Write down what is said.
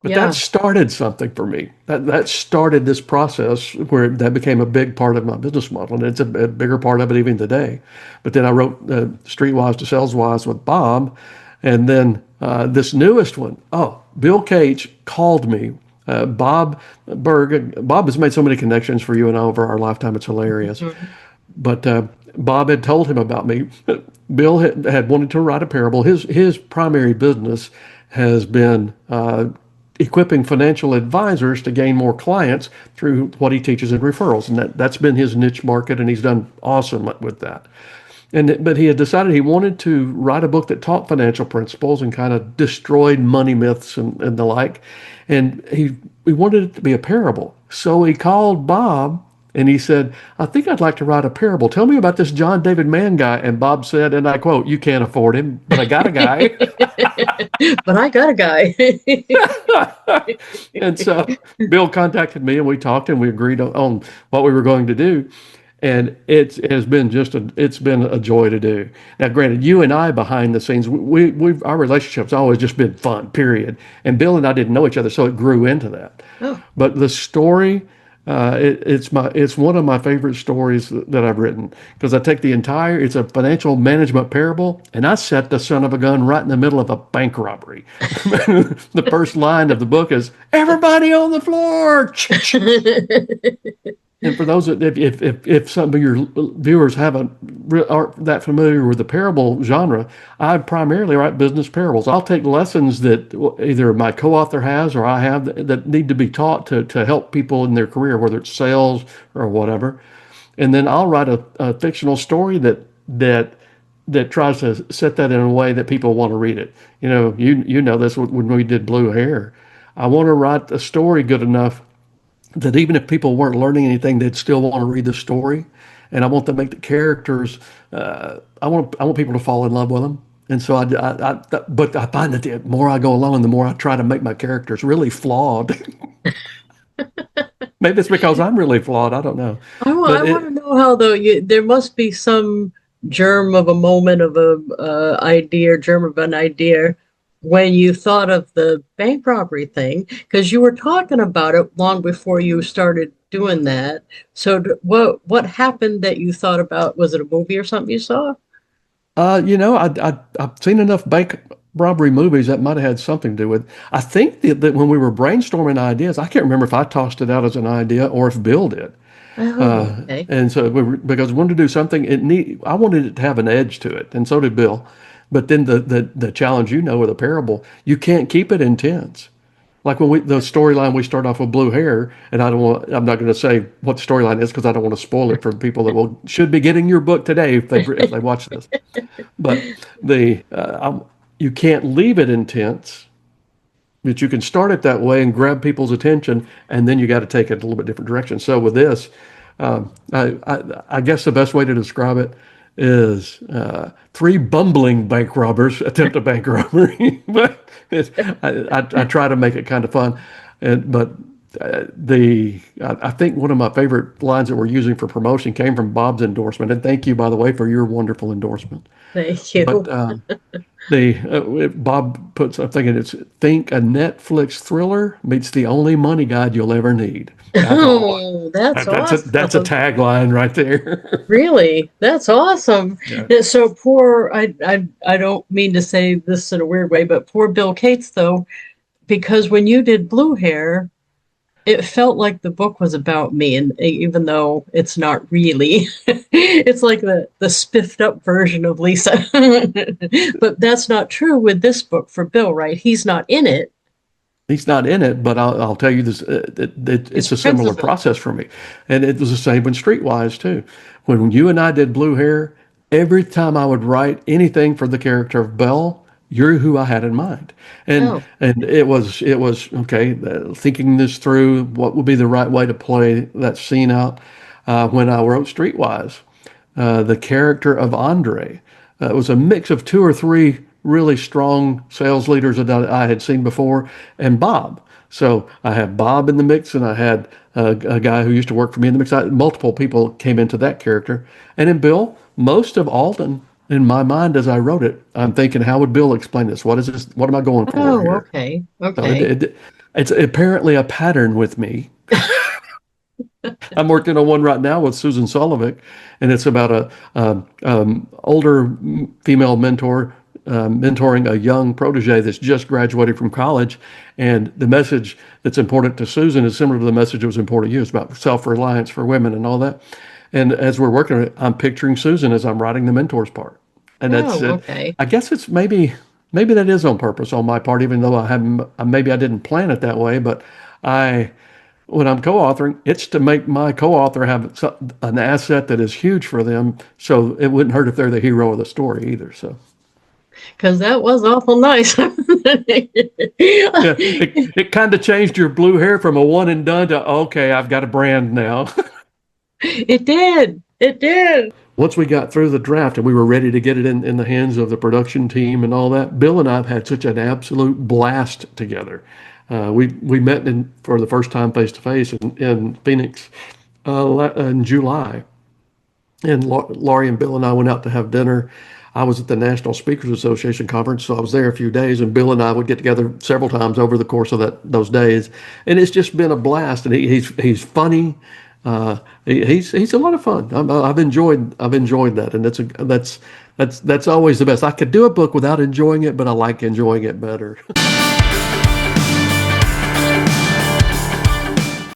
But that Yeah. started something for me. That started this process where that became a big part of my business model, and it's a bigger part of it even today. But then I wrote Streetwise to Saleswise with Bob, and then this newest one. Oh, Bill Cates called me. Bob Berg. Bob has made so many connections for you and I over our lifetime. It's hilarious. Mhm. But Bob had told him about me. Bill had wanted to write a parable. His primary business has been equipping financial advisors to gain more clients through what he teaches in referrals, and that's been his niche market, and he's done awesome with that. But he had decided he wanted to write a book that taught financial principles and kind of destroyed money myths and the like. And he wanted it to be a parable. So he called Bob and he said, I think I'd like to write a parable. Tell me about this John David Mann guy. And Bob said, and I quote, you can't afford him, but I got a guy. But I got a guy. And so Bill contacted me and we talked and we agreed on what we were going to do. And it has been it's been a joy to do. Now, granted, you and I behind the scenes, our relationship's always just been fun, period. And Bill and I didn't know each other, so it grew into that. Oh, But the story, it's one of my favorite stories that I've written because I take it's a financial management parable, and I set the son of a gun right in the middle of a bank robbery. The first line of the book is "Everybody on the floor." And for those that, if some of your viewers aren't that familiar with the parable genre, I primarily write business parables. I'll take lessons that either my co-author has or I have that need to be taught to help people in their career, whether it's sales or whatever. And then I'll write a fictional story that tries to set that in a way that people want to read it. You know this when we did Blue Hair. I want to write a story good enough that even if people weren't learning anything, they'd still want to read the story. And I want to make the characters. I want people to fall in love with them. And so but I find that the more I go along, the more I try to make my characters really flawed. Maybe it's because I'm really flawed. I don't know. I But want to it, know how though there must be some germ of a moment of a idea, germ of an idea when you thought of the bank robbery thing because you were talking about it long before you started doing that. So what happened that you thought about? Was it a movie or something you saw? I've seen enough bank robbery movies that might have had something to do with. I think that when we were brainstorming ideas, I can't remember if I tossed it out as an idea or if Bill did. Oh, okay. And so because we wanted to do something, I wanted it to have an edge to it, and so did Bill. But then the challenge, with a parable, you can't keep it intense. Like when the storyline we start off with blue hair, and I'm not going to say what the storyline is because I don't want to spoil it for people that should be getting your book today if they watch this. But you can't leave it intense, but you can start it that way and grab people's attention, and then you got to take it a little bit different direction. So with this, I guess the best way to describe it is three bumbling bank robbers attempt a bank robbery. But I try to make it kind of fun, but I think one of my favorite lines that we're using for promotion came from Bob's endorsement, and thank you, by the way, for your wonderful endorsement. Thank But you. Bob puts, I'm thinking think a Netflix thriller meets the only money guide you'll ever need. I thought, Oh, that's that's a awesome. tagline right there. Really? That's awesome. Yeah. So poor, I don't mean to say this in a weird way, but poor Bill Cates, though, because when you did Blue Hair, it felt like the book was about me, and even though it's not really, it's like the spiffed up version of Lisa. But that's not true with this book for Bill, right? He's not in it. He's not in it, but I'll tell you this: It's it's a similar principle. process for me, and it was the same with Streetwise too. When you and I did Blue Hair, every time I would write anything for the character of Belle, you're who I had in mind, and Oh, and it was okay. Thinking this through, what would be the right way to play that scene out. When I wrote Streetwise, the character of Andre. It was a mix of two or three really strong sales leaders that I had seen before, and Bob. So I had Bob in the mix, and I had a guy who used to work for me in the mix. Multiple people came into that character, and then Bill. Most of Alden, in my mind as I wrote it, I'm thinking, how would Bill explain this? What is this? What am I going for oh, here? okay, So okay. It's apparently a pattern with me. I'm working on one right now with Susan Solovic, and it's about a older female mentor mentoring a young protege that's just graduated from college. And the message that's important to Susan is similar to the message that was important to you. It's about self-reliance for women and all that. And as we're working on it, I'm picturing Susan as I'm writing the mentor's part. And that's Oh, it. okay. I guess it's maybe that is on purpose on my part, even though I haven't, maybe I didn't plan it that way, but I when I'm co-authoring, it's to make my co-author have an asset that is huge for them. So it wouldn't hurt if they're the hero of the story either. So Because that was awful nice. yeah, it kind of changed your blue hair from a one and done to, okay, I've got a brand now. It did. It did. Once we got through the draft and we were ready to get it in the hands of the production team and all that, Bill and I have had such an absolute blast together. We met for the first time face to face in Phoenix in July. And Laurie and Bill and I went out to have dinner. I was at the National Speakers Association conference, so I was there a few days, and Bill and I would get together several times over the course of those days, and it's just been a blast. And he's funny. He's a lot of fun. I've enjoyed that, and that's always the best. I could do a book without enjoying it, but I like enjoying it better.